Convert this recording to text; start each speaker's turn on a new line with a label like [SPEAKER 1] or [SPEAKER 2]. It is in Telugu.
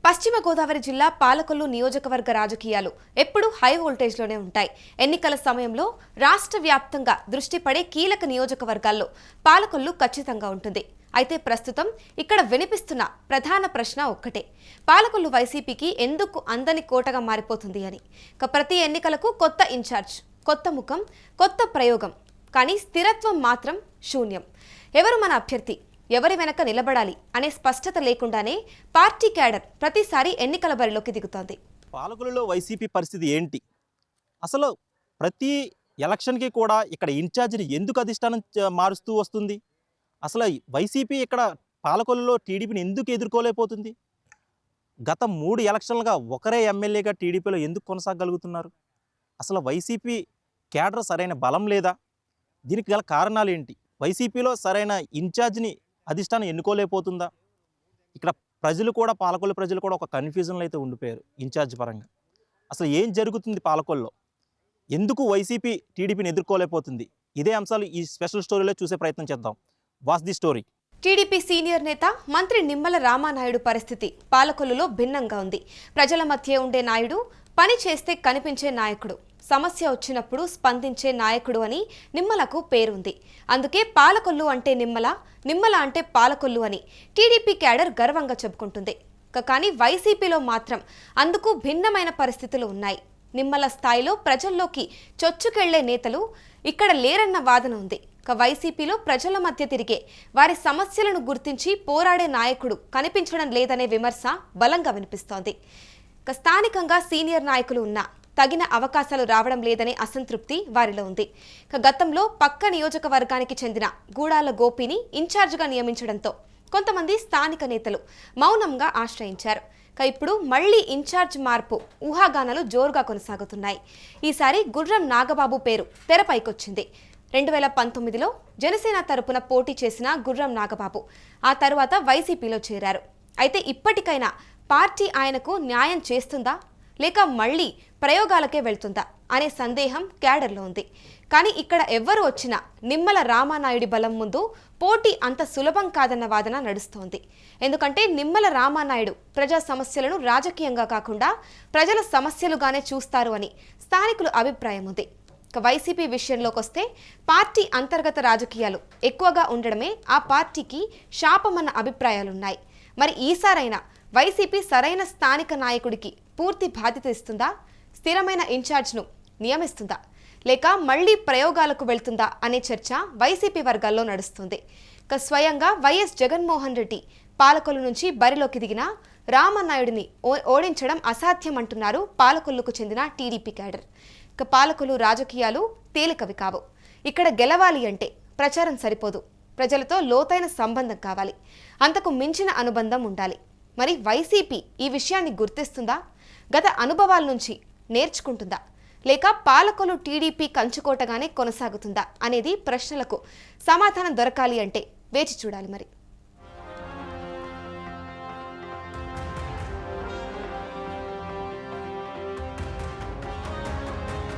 [SPEAKER 1] పశ్చిమ గోదావరి జిల్లా పాలకొల్లు నియోజకవర్గ రాజకీయాలు ఎప్పుడూ హై వోల్టేజ్లోనే ఉంటాయి. ఎన్నికల సమయంలో రాష్ట్ర వ్యాప్తంగా దృష్టి పడే కీలక నియోజకవర్గాల్లో పాలకొల్లు ఖచ్చితంగా ఉంటుంది. అయితే ప్రస్తుతం ఇక్కడ వినిపిస్తున్న ప్రధాన ప్రశ్న ఒక్కటే, పాలకొల్లు వైసీపీకి ఎందుకు అందని కోటగా మారిపోతుంది అని. ప్రతి ఎన్నికలకు కొత్త ఇన్ఛార్జ్, కొత్త ముఖం, కొత్త ప్రయోగం, కానీ స్థిరత్వం మాత్రం శూన్యం. ఎవరు మన అభ్యర్థి, ఎవరి వెనక నిలబడాలి అనే స్పష్టత లేకుండానే పార్టీ క్యాడర్ ప్రతిసారి ఎన్నికల బరిలోకి దిగుతోంది.
[SPEAKER 2] పాలకొల్లులో వైసీపీ పరిస్థితి ఏంటి? అసలు ప్రతి ఎలక్షన్కి కూడా ఇక్కడ ఇన్ఛార్జిని ఎందుకు అధిష్టానం మారుస్తూ వస్తుంది? అసలు వైసీపీ ఇక్కడ పాలకొల్లులో టీడీపీని ఎందుకు ఎదుర్కోలేకపోతుంది? గత 3 ఎలక్షన్లుగా ఒకరే ఎమ్మెల్యేగా టీడీపీలో ఎందుకు కొనసాగలుగుతున్నారు? అసలు వైసీపీ క్యాడర్ సరైన బలం లేదా? దీనికి గల కారణాలు ఏంటి? వైసీపీలో సరైన ఇన్ఛార్జిని అధిష్టానం ఎన్నుకోలేకపోతుందా? ఇక్కడ ప్రజలు కూడా, పాలకొల్లు ప్రజలు కూడా ఒక కన్ఫ్యూజన్లో అయితే ఉండిపోయారు ఇన్ఛార్జ్ పరంగా. అసలు ఏం జరుగుతుంది పాలకొల్లో? ఎందుకు వైసీపీ టీడీపీని ఎదుర్కోలేకపోతుంది? ఇదే అంశాలు ఈ స్పెషల్ స్టోరీలో చూసే ప్రయత్నం చేద్దాం. Watch the story.
[SPEAKER 1] TDP senior నేత మంత్రి నిమ్మల రామానాయుడు పరిస్థితి పాలకొల్లులో భిన్నంగా ఉంది. ప్రజల మధ్య ఉండే నాయుడు, పని చేస్తే కనిపించే నాయకుడు, సమస్య వచ్చినప్పుడు స్పందించే నాయకుడు అని నిమ్మలకు పేరుంది. అందుకే పాలకొల్లు అంటే నిమ్మల, నిమ్మల అంటే పాలకొల్లు అని టీడీపీ క్యాడర్ గర్వంగా చెప్పుకుంటుంది. కానీ వైసీపీలో మాత్రం అందుకు భిన్నమైన పరిస్థితులు ఉన్నాయి. నిమ్మల స్థాయిలో ప్రజల్లోకి చొచ్చుకెళ్లే నేతలు ఇక్కడ లేరన్న వాదన ఉంది. వైసీపీలో ప్రజల మధ్య తిరిగే, వారి సమస్యలను గుర్తించి పోరాడే నాయకుడు కనిపించడం లేదనే విమర్శ బలంగా వినిపిస్తోంది. స్థానికంగా సీనియర్ నాయకులు ఉన్నా తగిన అవకాశాలు రావడం లేదనే అసంతృప్తి వారిలో ఉంది. గతంలో పక్క నియోజకవర్గానికి చెందిన గూడాల గోపిని ఇన్ఛార్జిగా నియమించడంతో కొంతమంది స్థానిక నేతలు మౌనంగా ఆశ్రయించారు. ఇప్పుడు మళ్లీ ఇన్ఛార్జ్ మార్పు ఊహాగానాలు జోరుగా కొనసాగుతున్నాయి. ఈసారి గుర్రం నాగబాబు పేరు తెరపైకొచ్చింది. 2019లో జనసేన తరపున పోటీ చేసిన గుర్రం నాగబాబు ఆ తర్వాత వైసీపీలో చేరారు. అయితే ఇప్పటికైనా పార్టీ ఆయనకు న్యాయం చేస్తుందా, లేక మళ్లీ ప్రయోగాలకే వెళ్తుందా అనే సందేహం క్యాడర్లో ఉంది. కానీ ఇక్కడ ఎవ్వరు వచ్చినా నిమ్మల రామానాయుడి బలం ముందు పోటీ అంత సులభం కాదన్న వాదన నడుస్తోంది. ఎందుకంటే నిమ్మల రామానాయుడు ప్రజా సమస్యలను రాజకీయంగా కాకుండా ప్రజల సమస్యలుగానే చూస్తారు అని స్థానికుల అభిప్రాయం ఉంది. వైసీపీ విషయంలోకి వస్తే పార్టీ అంతర్గత రాజకీయాలు ఎక్కువగా ఉండడమే ఆ పార్టీకి శాపమన్న అభిప్రాయాలున్నాయి. మరి ఈసారైనా వైసీపీ సరైన స్థానిక నాయకుడికి పూర్తి బాధ్యత ఇస్తుందా, స్థిరమైన ఇన్ఛార్జ్ను నియమిస్తుందా, లేక మళ్లీ ప్రయోగాలకు వెళ్తుందా అనే చర్చ వైసీపీ వర్గాల్లో నడుస్తుంది. స్వయంగా వైఎస్ జగన్మోహన్ రెడ్డి పాలకొల్లు నుంచి బరిలోకి దిగిన రామనాయుడిని ఓడించడం అసాధ్యం అంటున్నారు పాలకొల్లుకు చెందిన టీడీపీ క్యాడర్. పాలకొల్లు రాజకీయాలు తేలికవి కావు. ఇక్కడ గెలవాలి అంటే ప్రచారం సరిపోదు, ప్రజలతో లోతైన సంబంధం కావాలి, అంతకు మించిన అనుబంధం ఉండాలి. మరి వైసీపీ ఈ విషయాన్ని గుర్తిస్తుందా, గత అనుభవాల నుంచి నేర్చుకుంటుందా, లేక పాలకొల్లు టీడీపీ కంచుకోటగానే కొనసాగుతుందా అనేది ప్రశ్నలకు సమాధానం దొరకాలి అంటే వేచి చూడాలి మరి.